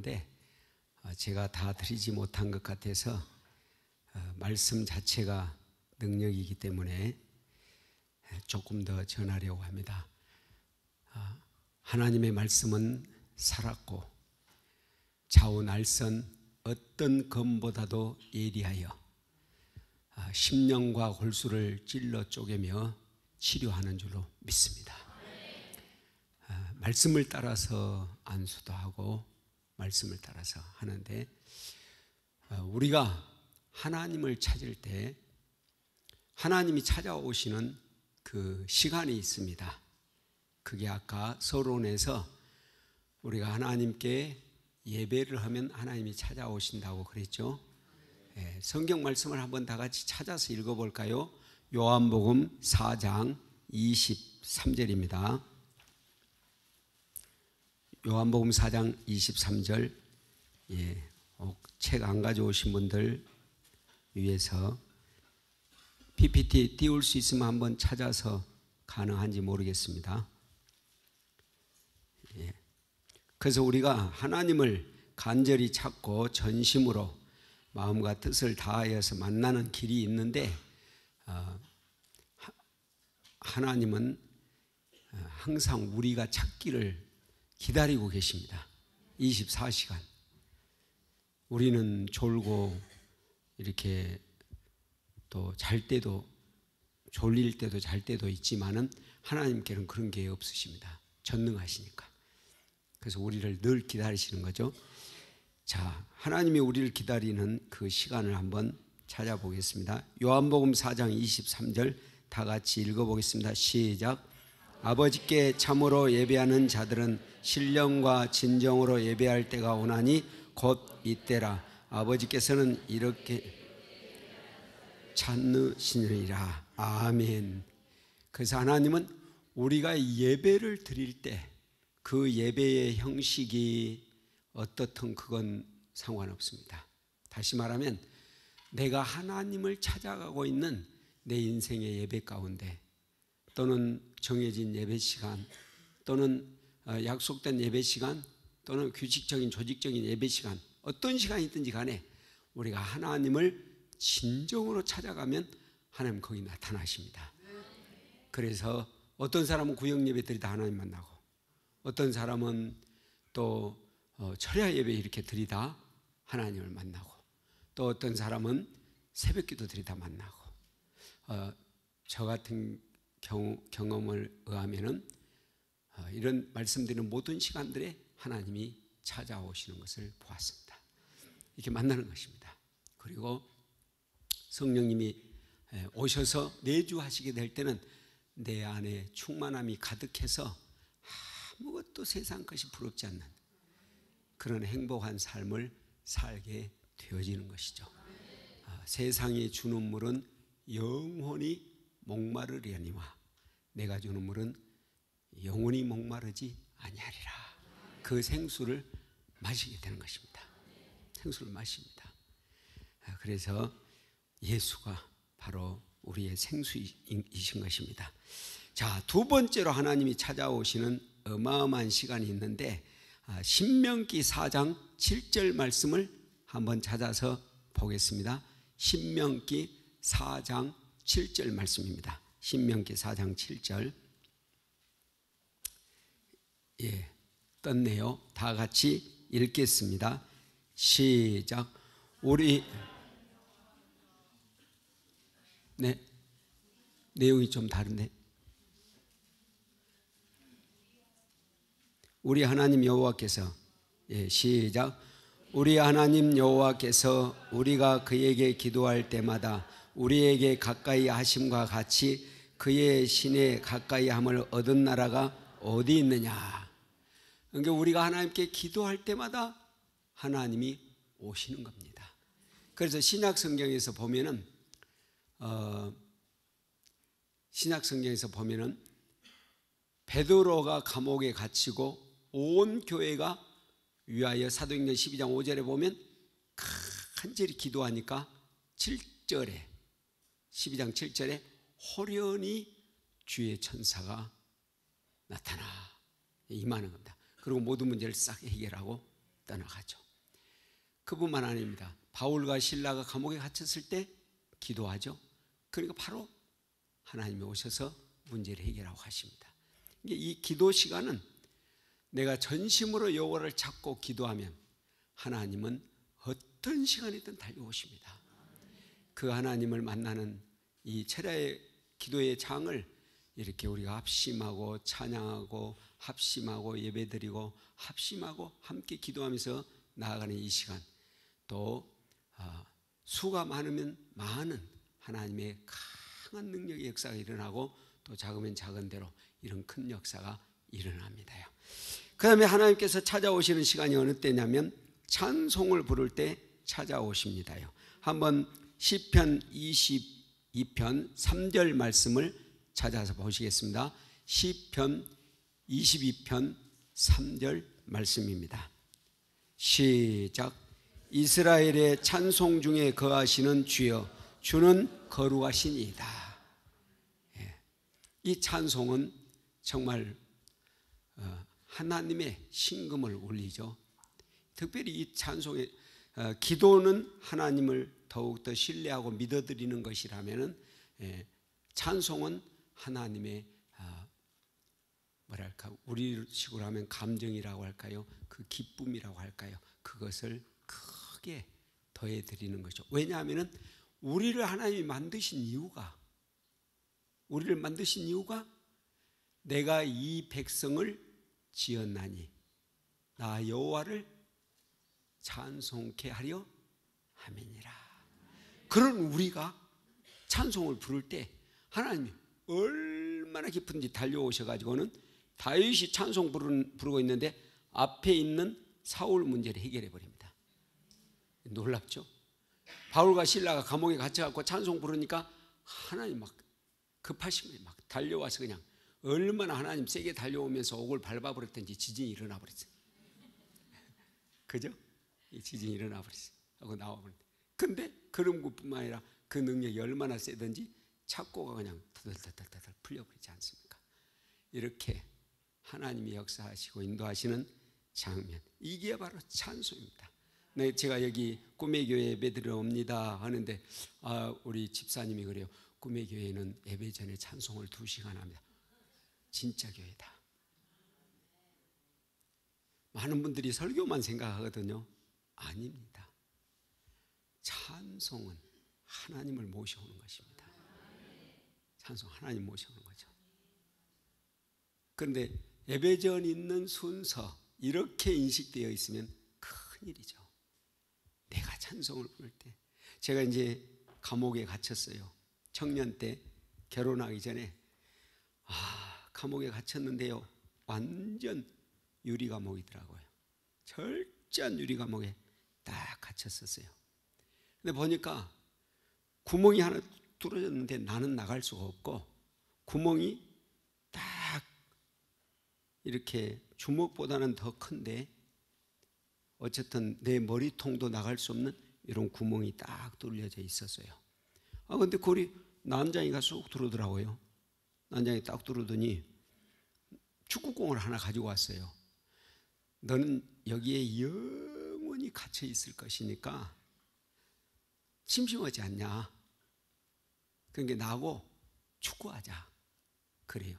하는데 제가 다 드리지 못한 것 같아서 말씀 자체가 능력이기 때문에 조금 더 전하려고 합니다. 하나님의 말씀은 살았고 좌우 날선 어떤 검보다도 예리하여 심령과 골수를 찔러 쪼개며 치료하는 줄로 믿습니다. 말씀을 따라서 안수도 하고 말씀을 따라서 하는데, 우리가 하나님을 찾을 때 하나님이 찾아오시는 그 시간이 있습니다. 그게 아까 서론에서 우리가 하나님께 예배를 하면 하나님이 찾아오신다고 그랬죠. 성경 말씀을 한번 다 같이 찾아서 읽어볼까요? 요한복음 4장 23절입니다. 요한복음 4장 23절. 책 안 가져오신 분들 위해서 PPT 띄울 수 있으면 한번 찾아서 가능한지 모르겠습니다. 그래서 우리가 하나님을 간절히 찾고 전심으로 마음과 뜻을 다하여서 만나는 길이 있는데, 하나님은 항상 우리가 찾기를 기다리고 계십니다. 24시간. 우리는 졸고 이렇게 또 잘 때도, 졸릴 때도 잘 때도 있지만은 하나님께는 그런 게 없으십니다. 전능하시니까. 그래서 우리를 늘 기다리시는 거죠. 자, 하나님이 우리를 기다리는 그 시간을 한번 찾아보겠습니다. 요한복음 4장 23절 다 같이 읽어보겠습니다. 시작. 아버지께 참으로 예배하는 자들은 신령과 진정으로 예배할 때가 오나니 곧 이때라. 아버지께서는 이렇게 찾으시느니라. 아멘. 그래서 하나님은 우리가 예배를 드릴 때 그 예배의 형식이 어떻든 그건 상관없습니다. 다시 말하면 내가 하나님을 찾아가고 있는 내 인생의 예배 가운데, 또는 정해진 예배 시간, 또는 약속된 예배 시간, 또는 규칙적인 조직적인 예배 시간, 어떤 시간이든지 간에 우리가 하나님을 진정으로 찾아가면 하나님 거기 나타나십니다. 그래서 어떤 사람은 구역 예배 드리다 하나님 만나고, 어떤 사람은 또 철야 예배 이렇게 드리다 하나님을 만나고, 또 어떤 사람은 새벽 기도 드리다 만나고, 저 같은 경험을 의하면은 이런 말씀드리는 모든 시간들에 하나님이 찾아오시는 것을 보았습니다. 이렇게 만나는 것입니다. 그리고 성령님이 오셔서 내주하시게 될 때는 내 안에 충만함이 가득해서 아무것도 세상 것이 부럽지 않는 그런 행복한 삶을 살게 되어지는 것이죠. 세상이 주는 물은 영원히 목마르려니와 내가 주는 물은 영원히 목마르지 아니하리라. 그 생수를 마시게 되는 것입니다. 생수를 마십니다. 그래서 예수가 바로 우리의 생수이신 것입니다. 자, 두 번째로 하나님이 찾아오시는 어마어마한 시간이 있는데, 신명기 4장 7절 말씀을 한번 찾아서 보겠습니다. 신명기 4장 7절 말씀입니다. 신명기 4장 7절. 떴네요. 다 같이 읽겠습니다. 시작. 내용이 좀 다른데. 우리 하나님 여호와께서, 시작. 우리 하나님 여호와께서 우리가 그에게 기도할 때마다 우리에게 가까이 하심과 같이 그의 신에 가까이 함을 얻은 나라가 어디 있느냐. 그러니까 우리가 하나님께 기도할 때마다 하나님이 오시는 겁니다. 그래서 신약 성경에서 보면은 베드로가 감옥에 갇히고 온 교회가 위하여, 사도행전 12장 5절에 보면 간절히 기도하니까 7절에, 12장 7절에 호련히 주의 천사가 나타나 임하는 겁니다. 그리고 모든 문제를 싹 해결하고 떠나가죠. 그뿐만 아닙니다. 바울과 실라가 감옥에 갇혔을 때 기도하죠. 그러니까 바로 하나님이 오셔서 문제를 해결하고 하십니다. 이 기도 시간은 내가 전심으로 여호와를 찾고 기도하면 하나님은 어떤 시간이든 달려오십니다. 그 하나님을 만나는 이 철야의 기도의 장을 이렇게 우리가 합심하고 찬양하고 합심하고 예배드리고 합심하고 함께 기도하면서 나아가는 이 시간, 또 수가 많으면 많은 하나님의 강한 능력의 역사가 일어나고 또 작으면 작은 대로 이런 큰 역사가 일어납니다요. 그 다음에 하나님께서 찾아오시는 시간이 어느 때냐면 찬송을 부를 때 찾아오십니다요. 한번 시편 22편 3절 말씀을 찾아서 보시겠습니다. 시편 22편 3절 말씀입니다. 시작. 이스라엘의 찬송 중에 거하시는 주여, 주는 거룩하시니이다. 이 찬송은 정말 하나님의 신금을 울리죠. 특별히 이 찬송의 기도는 하나님을 더욱더 신뢰하고 믿어드리는 것이라면 찬송은 하나님의 뭐랄까, 우리식으로 하면 감정이라고 할까요? 그 기쁨이라고 할까요? 그것을 크게 더해드리는 거죠. 왜냐하면 우리를 하나님이 만드신 이유가, 내가 이 백성을 지었나니 나 여호와를 찬송케 하려 함이니라. 그런 우리가 찬송을 부를 때 하나님이 얼마나 기쁜지 달려오셔가지고는 다윗이 찬송 부르고 있는데 앞에 있는 사울 문제를 해결해 버립니다. 놀랍죠? 바울과 실라가 감옥에 갇혀갖고 찬송 부르니까 하나님 막 급하신 거예요. 막 달려와서 그냥 얼마나 하나님 세게 달려오면서 옥을 밟아버렸던지 지진이 일어나 버렸어요. 그죠? 이 지진이 일어나 버렸어요. 하고 나와버렸는데, 근데 그런 것뿐만 아니라 그 능력이 얼마나 세든지 착고가 그냥 터덜터덜 풀려버리지 않습니까? 이렇게 하나님이 역사하시고 인도하시는 장면, 이게 바로 찬송입니다. 제가 여기 꿈의 교회 예배드리러 옵니다 하는데 우리 집사님이 그래요. 꿈의 교회는 예배 전에 찬송을 2시간 합니다. 진짜 교회다. 많은 분들이 설교만 생각하거든요. 아닙니다. 찬송은 하나님을 모셔오는 것입니다. 찬송 하나님 모셔오는 거죠. 그런데 예배전 있는 순서 이렇게 인식되어 있으면 큰일이죠. 내가 찬송을 부를 때, 제가 이제 감옥에 갇혔어요. 청년 때 결혼하기 전에 감옥에 갇혔는데요, 완전 유리 감옥이더라고요. 철저한 유리 감옥에 딱 갇혔었어요. 근데 보니까 구멍이 하나 뚫어졌는데 나는 나갈 수가 없고, 구멍이 딱 이렇게 주먹보다는 더 큰데 어쨌든 내 머리통도 나갈 수 없는 이런 구멍이 딱 뚫려져 있었어요. 근데 거기 난장이가 쑥 들어오더라고요. 난장이 딱 들어오더니 축구공을 하나 가지고 왔어요. 너는 여기에 영원히 갇혀 있을 것이니까 심심하지 않냐? 그러니까 나하고 축구하자. 그래요.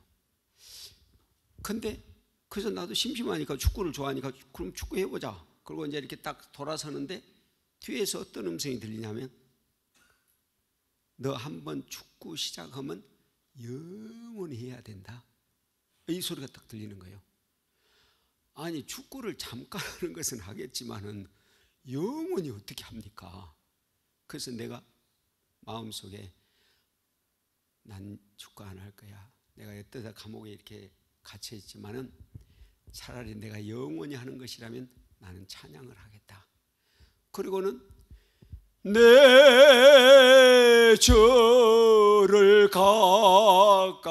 근데 그래서 나도 심심하니까, 축구를 좋아하니까 그럼 축구 해보자. 그리고 이제 이렇게 딱 돌아서는데 뒤에서 어떤 음성이 들리냐면, 너 한번 축구 시작하면 영원히 해야 된다. 이 소리가 딱 들리는 거예요. 아니, 축구를 잠깐 하는 것은 하겠지만은 영원히 어떻게 합니까? 그래서 내가 마음속에 난 축구 안 할 거야. 내가 여태껏 감옥에 이렇게 갇혀 있지만은 차라리 내가 영원히 하는 것이라면 나는 찬양을 하겠다. 그리고는 내 저를 가까이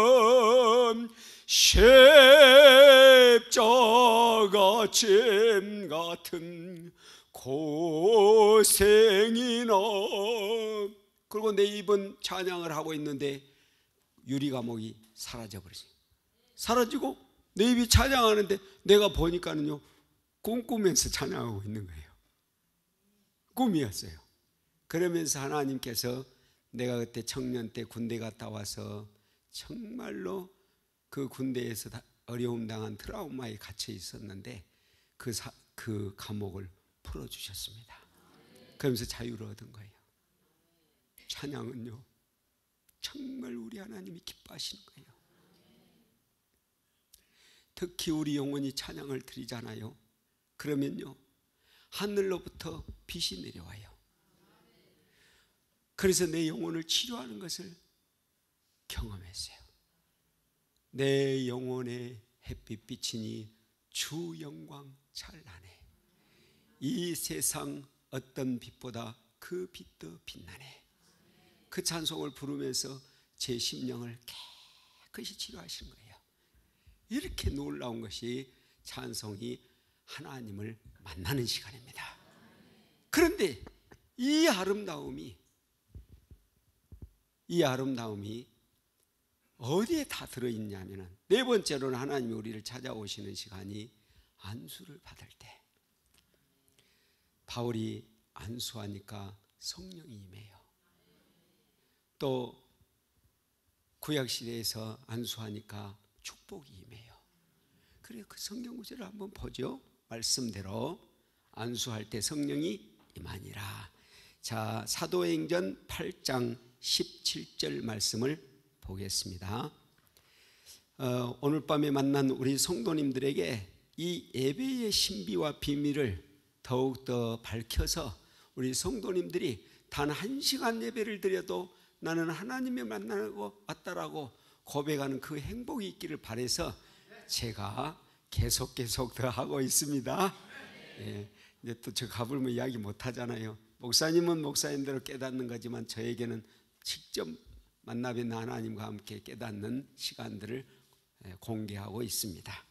하려면 십자가 짐 같은 고생이나. 그리고 내 입은 찬양을 하고 있는데 유리 감옥이 사라져 버렸어요. 사라지고 내 입이 찬양하는데 내가 보니까는요 꿈꾸면서 찬양하고 있는 거예요. 꿈이었어요. 그러면서 하나님께서 내가 그때 청년 때 군대 갔다 와서 정말로 그 군대에서 어려움 당한 트라우마에 갇혀 있었는데 그 감옥을 풀어주셨습니다. 그러면서 자유를 얻은 거예요. 찬양은요 정말 우리 하나님이 기뻐하시는 거예요. 특히 우리 영혼이 찬양을 드리잖아요. 그러면요 하늘로부터 빛이 내려와요. 그래서 내 영혼을 치료하는 것을 경험했어요. 내 영혼의 햇빛 비치니 주 영광 찬란해. 이 세상 어떤 빛보다 그 빛 더 빛나네. 그 찬송을 부르면서 제 심령을 깨끗이 치료하시는 거예요. 이렇게 놀라운 것이 찬송이 하나님을 만나는 시간입니다. 그런데 이 아름다움이 어디에 다 들어있냐면 네 번째로는 하나님이 우리를 찾아오시는 시간이 안수를 받을 때. 바울이 안수하니까 성령이 임해요. 또 구약시대에서 안수하니까 축복이 임해요. 그래서 그 성경 구절을 한번 보죠. 말씀대로 안수할 때 성령이 임하니라. 자, 사도행전 8장 17절 말씀을 보겠습니다. 오늘 밤에 만난 우리 성도님들에게 이 예배의 신비와 비밀을 더욱더 밝혀서 우리 성도님들이 단 1시간 예배를 드려도 나는 하나님을 만나고 왔다라고 고백하는 그 행복이 있기를 바라서 제가 계속 더 하고 있습니다. 예, 이제 또 저 가불면 이야기 못 하잖아요. 목사님은 목사님대로 깨닫는 거지만 저에게는 직접 만나 뵌 하나님과 함께 깨닫는 시간들을 공개하고 있습니다.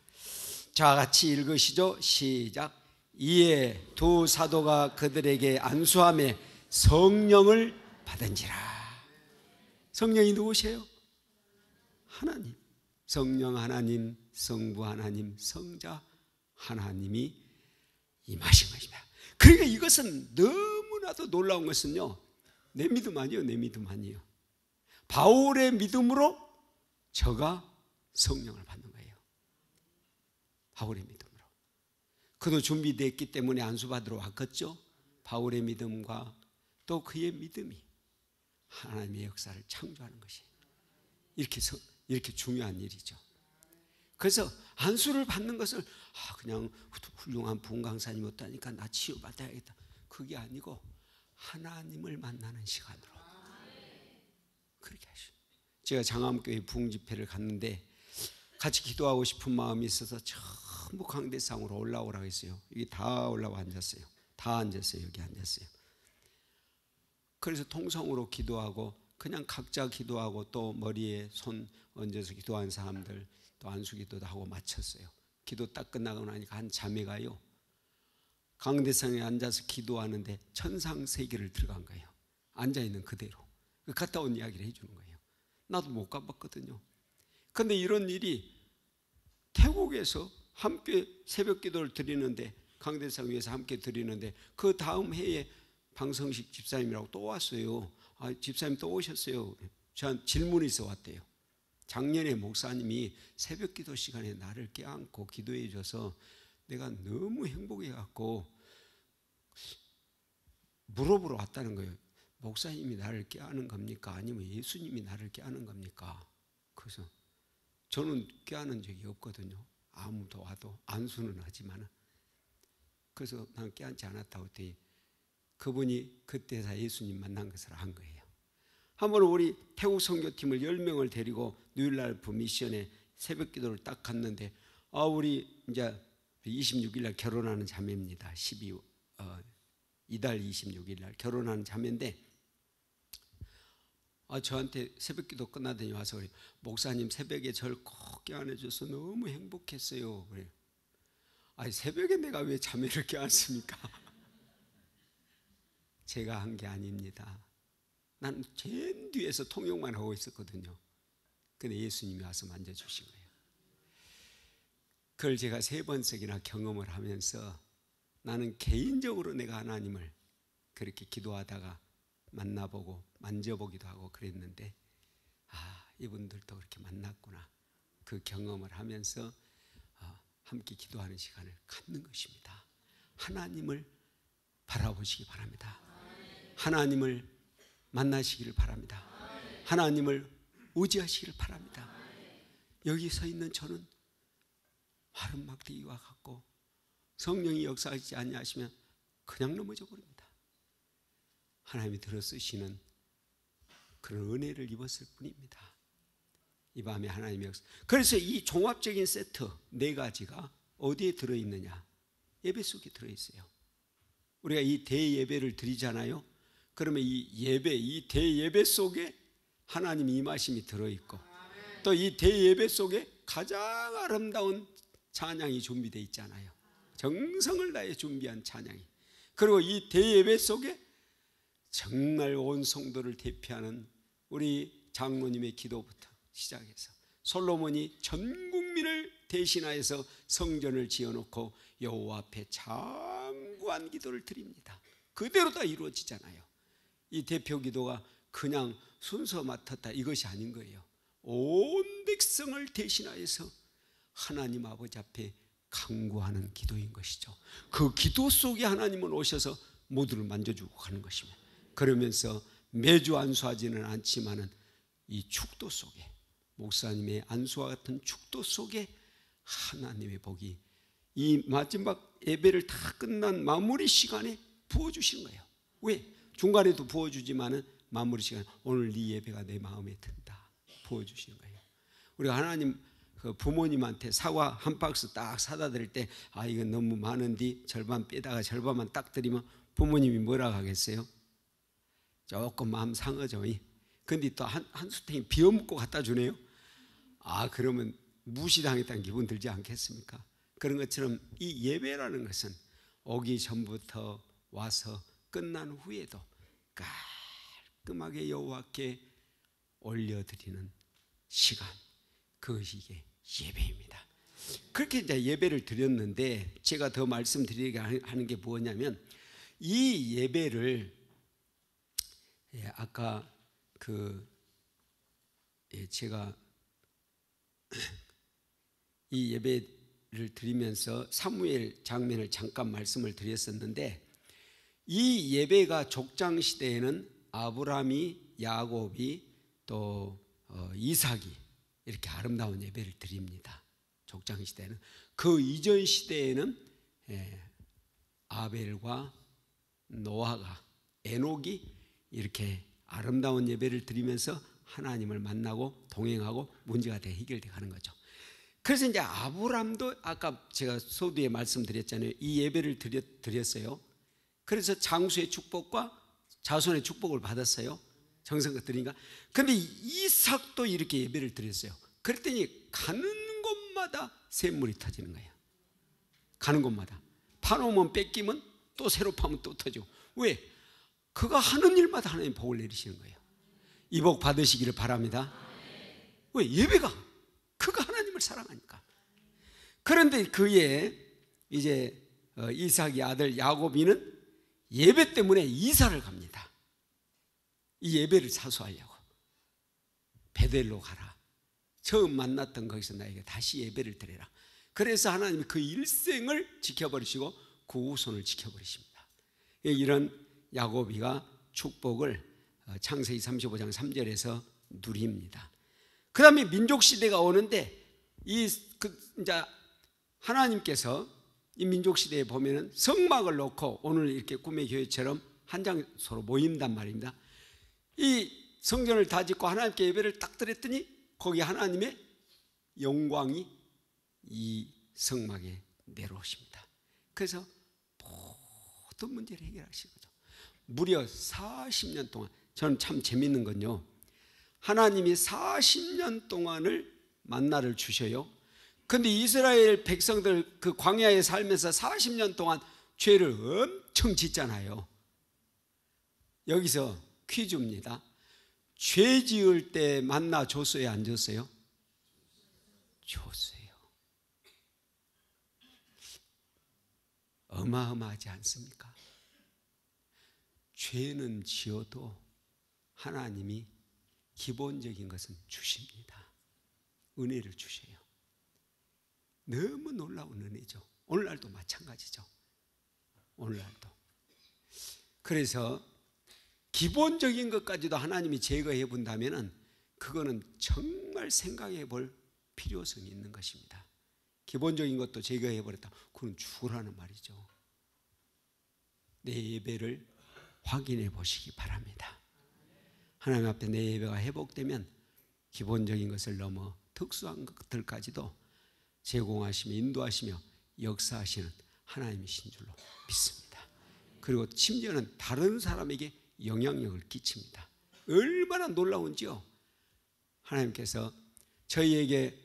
자, 같이 읽으시죠. 시작. 이에 두 사도가 그들에게 안수하며 성령을 받은지라. 성령이 누구세요? 하나님. 성령 하나님, 성부 하나님, 성자 하나님이 임하신 것입니다. 그러니까 이것은 너무나도 놀라운 것은요, 내 믿음 아니에요. 내 믿음 아니에요. 바울의 믿음으로 저가 성령을 받는 거예요. 바울의 믿음으로. 그도 준비됐기 때문에 안수받으러 왔겠죠. 바울의 믿음과 또 그의 믿음이 하나님의 역사를 창조하는 것이 이렇게 중요한 일이죠. 그래서 안수를 받는 것을 그냥 훌륭한 부흥강사님 못하니까 나 치유받아야겠다, 그게 아니고 하나님을 만나는 시간으로 그렇게 하시죠. 제가 장암교회 부흥집회를 갔는데 같이 기도하고 싶은 마음이 있어서 전부 강대상으로 올라오라고 했어요. 여기 다 올라와 앉았어요. 다 앉았어요. 여기 앉았어요. 그래서 통성으로 기도하고 그냥 각자 기도하고 또 머리에 손 얹어서 기도한 사람들 또 안수기도도 하고 마쳤어요. 기도 딱 끝나고 나니까 한 자매가요, 강대상에 앉아서 기도하는데 천상세계를 들어간 거예요. 앉아있는 그대로. 갔다 온 이야기를 해주는 거예요. 나도 못 가봤거든요. 그런데 이런 일이 태국에서 함께 새벽 기도를 드리는데, 강대상 위에서 함께 드리는데 그 다음 해에 방성식 집사님이라고 또 왔어요. 집사님 또 오셨어요. 저한테 질문이 있어 왔대요. 작년에 목사님이 새벽 기도 시간에 나를 껴안고 기도해 줘서 내가 너무 행복해 갖고 물어보러 왔다는 거예요. 목사님이 나를 껴안은 겁니까? 아니면 예수님이 나를 껴안은 겁니까? 그래서 저는 껴안은 적이 없거든요. 아무도 와도 안수는 하지만. 그래서 난 껴안지 않았다고 했더니 그분이 그때 다 예수님 만난 것을 한 거예요. 한번 우리 태국 선교팀을 10명을 데리고 뉴일라이프 미션에 새벽 기도를 딱 갔는데, 우리 이제 26일 날 결혼하는 자매입니다. 이달 26일 날 결혼하는 자매인데, 저한테 새벽 기도 끝나더니 와서 그래요. 목사님 새벽에 저를 꼭 껴안아줘서 너무 행복했어요. 그래요. 새벽에 내가 왜 자매를 껴안습니까? 제가 한 게 아닙니다. 난 제일 뒤에서 통역만 하고 있었거든요. 근데 예수님이 와서 만져주신 거예요. 그걸 제가 3번씩이나 경험을 하면서 나는 개인적으로 내가 하나님을 그렇게 기도하다가 만나보고 만져보기도 하고 그랬는데, 이분들도 그렇게 만났구나, 그 경험을 하면서 함께 기도하는 시간을 갖는 것입니다. 하나님을 바라보시기 바랍니다. 하나님을 만나시기를 바랍니다. 하나님을 의지하시기를 바랍니다. 여기 서 있는 저는 마른 막대기와 같고 성령이 역사하지 아니하시면 그냥 넘어져 버립니다. 하나님이 들어 쓰시는 그런 은혜를 입었을 뿐입니다. 이 밤에 하나님의 역사. 그래서 이 종합적인 세트 4가지가 어디에 들어있느냐? 예배 속에 들어있어요. 우리가 이 대예배를 드리잖아요. 그러면 이 예배, 이 대예배 속에 하나님의 임하심이 들어있고, 또 이 대예배 속에 가장 아름다운 찬양이 준비되어 있잖아요. 정성을 다해 준비한 찬양이. 그리고 이 대예배 속에 정말 온 성도를 대표하는 우리 장로님의 기도부터 시작해서 솔로몬이 전 국민을 대신하여서 성전을 지어놓고 여호와 앞에 장구한 기도를 드립니다. 그대로 다 이루어지잖아요. 이 대표 기도가 그냥 순서 맡았다 이것이 아닌 거예요. 온 백성을 대신하여서 하나님 아버지 앞에 간구하는 기도인 것이죠. 그 기도 속에 하나님은 오셔서 모두를 만져주고 가는 것입니다. 그러면서 매주 안수하지는 않지만은 이 축도 속에, 목사님의 안수와 같은 축도 속에 하나님의 복이 이 마지막 예배를 다 끝난 마무리 시간에 부어주시는 거예요. 왜? 중간에도 부어주지만은 마무리 시간, 오늘 네 예배가 내 마음에 든다, 부어주시는 거예요. 우리가 하나님 그 부모님한테 사과 한 박스 딱 사다 드릴 때, 이건 너무 많은데 절반 빼다가 절반만 딱 드리면 부모님이 뭐라고 하겠어요? 조금 마음 상하죠. 근데 또 한 수탱이 비워먹고 갖다 주네요. 그러면 무시당했다는 기분 들지 않겠습니까? 그런 것처럼 이 예배라는 것은 오기 전부터 와서 끝난 후에도 깔끔하게 여호와께 올려드리는 시간, 그것이 이게 예배입니다. 그렇게 이제 예배를 드렸는데, 제가 더 말씀드리게 하는 게 뭐냐면, 이 예배를 아까 제가 이 예배를 드리면서 사무엘 장면을 잠깐 말씀을 드렸었는데, 이 예배가 족장 시대에는 아브라함이, 야곱이, 또 이삭이 이렇게 아름다운 예배를 드립니다. 족장 시대에는. 그 이전 시대에는 아벨과 노아가, 에녹이 이렇게 아름다운 예배를 드리면서 하나님을 만나고 동행하고 문제가 다 해결돼 가는 거죠. 그래서 이제 아브람도 아까 제가 소두에 말씀드렸잖아요. 이 예배를 드렸어요. 그래서 장수의 축복과 자손의 축복을 받았어요. 정성껏 드리니까. 근데 이삭도 이렇게 예배를 드렸어요. 그랬더니 가는 곳마다 샘물이 터지는 거예요. 가는 곳마다. 파놓으면 뺏기면 또 새로 파면 또 터지고. 왜? 그가 하는 일마다 하나님 복을 내리시는 거예요. 이 복 받으시기를 바랍니다. 왜? 예배가, 그가 하나님을 사랑하니까. 그런데 그의 이제 이삭의 아들 야곱이는 예배 때문에 이사를 갑니다. 이 예배를 사수하려고. 베델로 가라. 처음 만났던 거기서 나에게 다시 예배를 드려라. 그래서 하나님이 그 일생을 지켜버리시고 그 후손을 지켜버리십니다. 이런 야곱이가 축복을 창세기 35장 3절에서 누립니다. 그 다음에 민족시대가 오는데, 이제 하나님께서 이 민족시대에 보면은 성막을 놓고 오늘 이렇게 꿈의 교회처럼 한 장소로 모인단 말입니다. 이 성전을 다 짓고 하나님께 예배를 딱 드렸더니 거기 하나님의 영광이 이 성막에 내려오십니다. 그래서 모든 문제를 해결하시는 거죠. 무려 40년 동안. 저는 참 재밌는 건요, 하나님이 40년 동안을 만나를 주셔요. 근데 이스라엘 백성들 그 광야에 살면서 40년 동안 죄를 엄청 짓잖아요. 여기서 퀴즈입니다. 죄 지을 때 만나 줬어요, 안 줬어요? 줬어요. 어마어마하지 않습니까? 죄는 지어도 하나님이 기본적인 것은 주십니다. 은혜를 주셔요. 너무 놀라운 은혜죠. 오늘날도 마찬가지죠. 오늘날도. 그래서 기본적인 것까지도 하나님이 제거해 본다면 그거는 정말 생각해 볼 필요성이 있는 것입니다. 기본적인 것도 제거해 버렸다. 그건 죽으라는 말이죠. 내 예배를 확인해 보시기 바랍니다. 하나님 앞에 내 예배가 회복되면 기본적인 것을 넘어 특수한 것들까지도 제공하시며 인도하시며 역사하시는 하나님이신 줄로 믿습니다. 그리고 심지어는 다른 사람에게 영향력을 끼칩니다. 얼마나 놀라운지요. 하나님께서 저희에게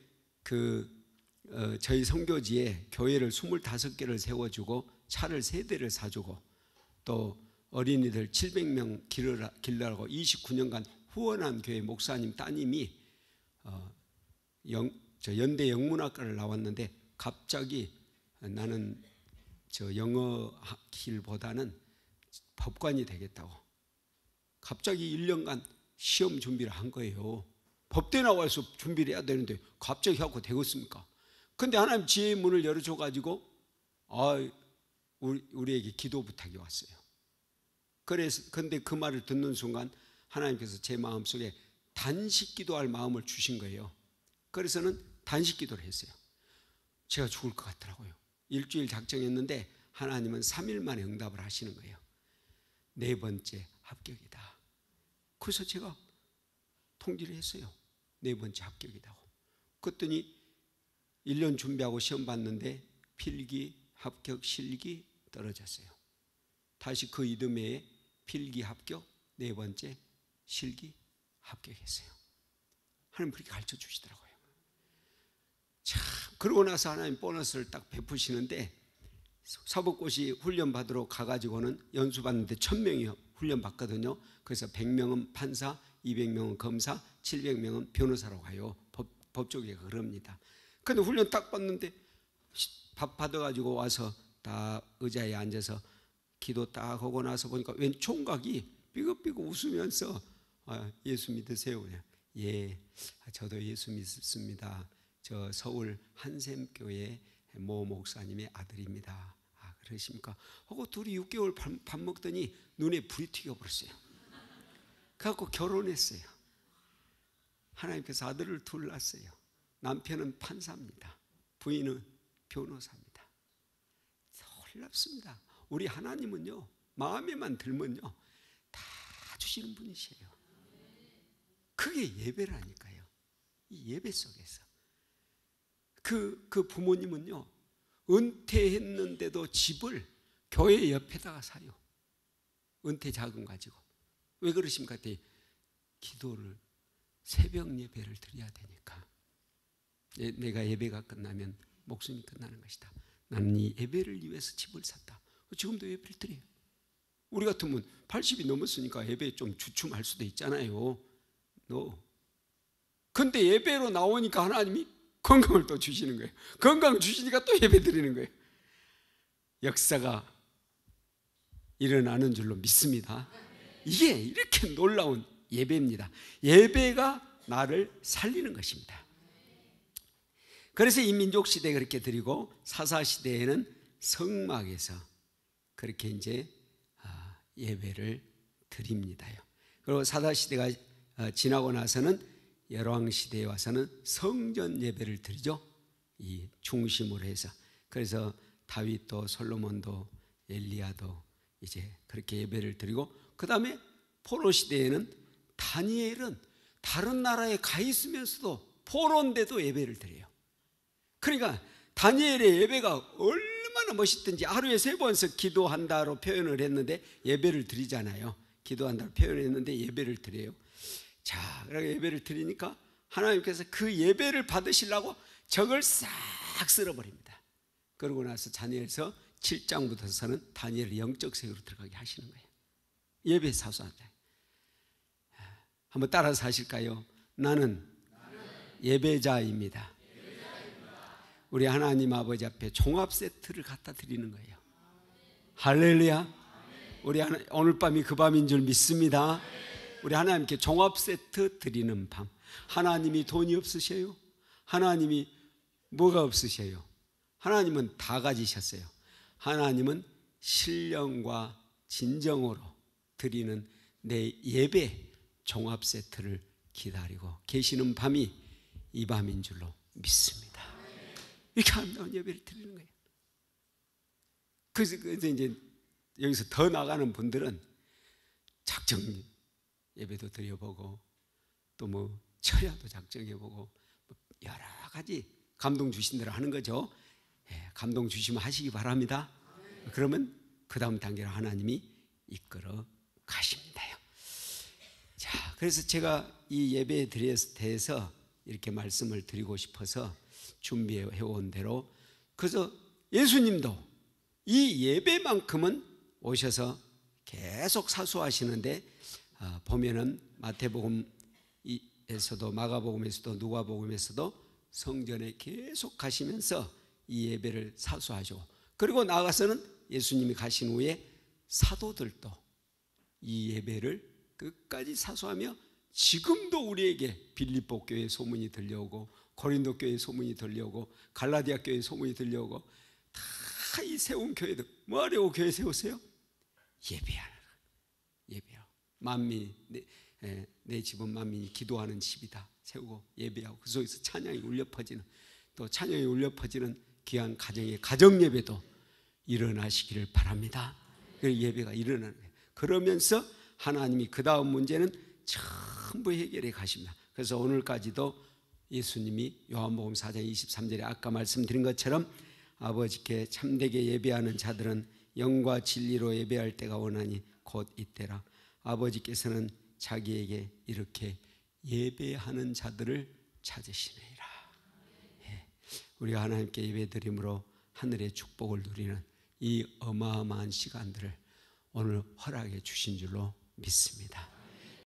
저희 선교지에 교회를 25개를 세워주고 차를 3대를 사주고 또 어린이들 700명 기르라고 29년간 후원한 교회 목사님 따님이 연대 영문학과를 나왔는데 갑자기 나는 영어 길보다는 법관이 되겠다고 갑자기 1년간 시험 준비를 한 거예요. 법대 나와서 준비를 해야 되는데 갑자기 하고 되겠습니까? 근데 하나님 지혜의 문을 열어줘가지고 우리에게 기도 부탁이 왔어요. 근데 그 말을 듣는 순간 하나님께서 제 마음속에 단식 기도할 마음을 주신 거예요. 그래서는 단식 기도를 했어요. 제가 죽을 것 같더라고요. 일주일 작정했는데 하나님은 3일 만에 응답을 하시는 거예요. 4번째 합격이다. 그래서 제가 통지를 했어요. 4번째 합격이다고. 그랬더니 1년 준비하고 시험 봤는데 필기, 합격, 실기 떨어졌어요. 다시 그 이듬해에 필기 합격, 4번째 실기 합격했어요. 하나님 그렇게 가르쳐 주시더라고요. 참, 그러고 나서 하나님 보너스를 딱 베푸시는데 사법고시 훈련 받으러 가가지고는 연수 받는데 1000명이 훈련 받거든요. 그래서 100명은 판사, 200명은 검사, 700명은 변호사로 가요. 법조계가 그럽니다. 근데 훈련 딱 받는데 밥 받아가지고 와서 딱 의자에 앉아서 기도 딱 하고 나서 보니까 웬 총각이 삐걱삐걱 웃으면서 예수 믿으세요? 그냥 예, 저도 예수 믿습니다. 저 서울 한샘교회 모 목사님의 아들입니다. 그러십니까? 하고 둘이 6개월 밥 먹더니 눈에 불이 튀겨버렸어요. 그래갖고 결혼했어요. 하나님께서 아들을 둘 낳았어요. 남편은 판사입니다. 부인은 변호사입니다. 놀랍습니다. 우리 하나님은요, 마음에만 들면요 다 주시는 분이세요. 그게 예배라니까요. 이 예배 속에서 그 부모님은요 은퇴했는데도 집을 교회 옆에다가 사요. 은퇴 자금 가지고. 왜 그러십니까? 기도를 새벽 예배를 드려야 되니까. 내가 예배가 끝나면 목숨이 끝나는 것이다. 나는 이 예배를 위해서 집을 샀다. 지금도 예배를 드려요. 우리 같으면 80이 넘었으니까 예배에 좀 주춤할 수도 있잖아요. 근데 예배로 나오니까 하나님이 건강을 또 주시는 거예요. 건강 주시니까 또 예배 드리는 거예요. 역사가 일어나는 줄로 믿습니다. 이게 이렇게 놀라운 예배입니다. 예배가 나를 살리는 것입니다. 그래서 이 민족 시대에 그렇게 드리고 사사 시대에는 성막에서 그렇게 이제 예배를 드립니다요. 그리고 사사 시대가 지나고 나서는 열왕 시대에 와서는 성전 예배를 드리죠. 이 중심으로 해서. 그래서 다윗도 솔로몬도 엘리야도 이제 그렇게 예배를 드리고, 그 다음에 포로 시대에는 다니엘은 다른 나라에 가 있으면서도 포로인데도 예배를 드려요. 그러니까 다니엘의 예배가 얼마나 멋있든지 하루에 3번씩 기도한다로 표현을 했는데 예배를 드리잖아요. 기도한다로 표현을 했는데 예배를 드려요. 자, 그렇게 예배를 드리니까 하나님께서 그 예배를 받으시려고 적을 싹 쓸어버립니다. 그러고 나서 다니엘서 7장부터서는 다니엘의 영적 세계로 들어가게 하시는 거예요. 예배 사수한다. 한번 따라서 하실까요? 나는 예배자입니다. 우리 하나님 아버지 앞에 종합 세트를 갖다 드리는 거예요. 할렐루야. 우리 오늘 밤이 그 밤인 줄 믿습니다. 우리 하나님께 종합 세트 드리는 밤. 하나님이 돈이 없으세요? 하나님이 뭐가 없으세요? 하나님은 다 가지셨어요. 하나님은 신령과 진정으로 드리는 내 예배 종합 세트를 기다리고 계시는 밤이 이 밤인 줄로 믿습니다. 이렇게 아름다운 예배를 드리는 거예요. 그래서 이제 여기서 더 나가는 분들은 작정 예배도 드려보고 또 뭐 철야도 작정해보고 여러 가지 감동 주신 대로 하는 거죠. 예, 감동 주시면 하시기 바랍니다. 그러면 그 다음 단계로 하나님이 이끌어 가십니다요. 자, 그래서 제가 이 예배에 대해서 이렇게 말씀을 드리고 싶어서 준비해 온 대로, 그래서 예수님도 이 예배만큼은 오셔서 계속 사수하시는데, 보면은 마태복음에서도 마가복음에서도 누가복음에서도 성전에 계속 가시면서 이 예배를 사수하죠. 그리고 나가서는 예수님이 가신 후에 사도들도 이 예배를 끝까지 사수하며 지금도 우리에게 빌립보 교회 소문이 들려오고 고린도 교회 소문이 들려오고 갈라디아 교회 소문이 들려오고 다 이 세운 교회들 뭐 하려고 교회 세우세요? 예배하라. 예배하라. 만민 내 집은 만민이 기도하는 집이다 세우고 예배하고 그 속에서 찬양이 울려 퍼지는, 또 찬양이 울려 퍼지는 귀한 가정의 가정 예배도 일어나시기를 바랍니다. 그 예배가 일어나는 거예요. 그러면서 하나님이 그 다음 문제는 전부 해결해 가십니다. 그래서 오늘까지도 예수님이 요한복음 4장 23절에 아까 말씀드린 것처럼 아버지께 참되게 예배하는 자들은 영과 진리로 예배할 때가 오나니 곧 이때라. 아버지께서는 자기에게 이렇게 예배하는 자들을 찾으시느니라. 예. 우리가 하나님께 예배드림으로 하늘의 축복을 누리는 이 어마어마한 시간들을 오늘 허락해 주신 줄로 믿습니다.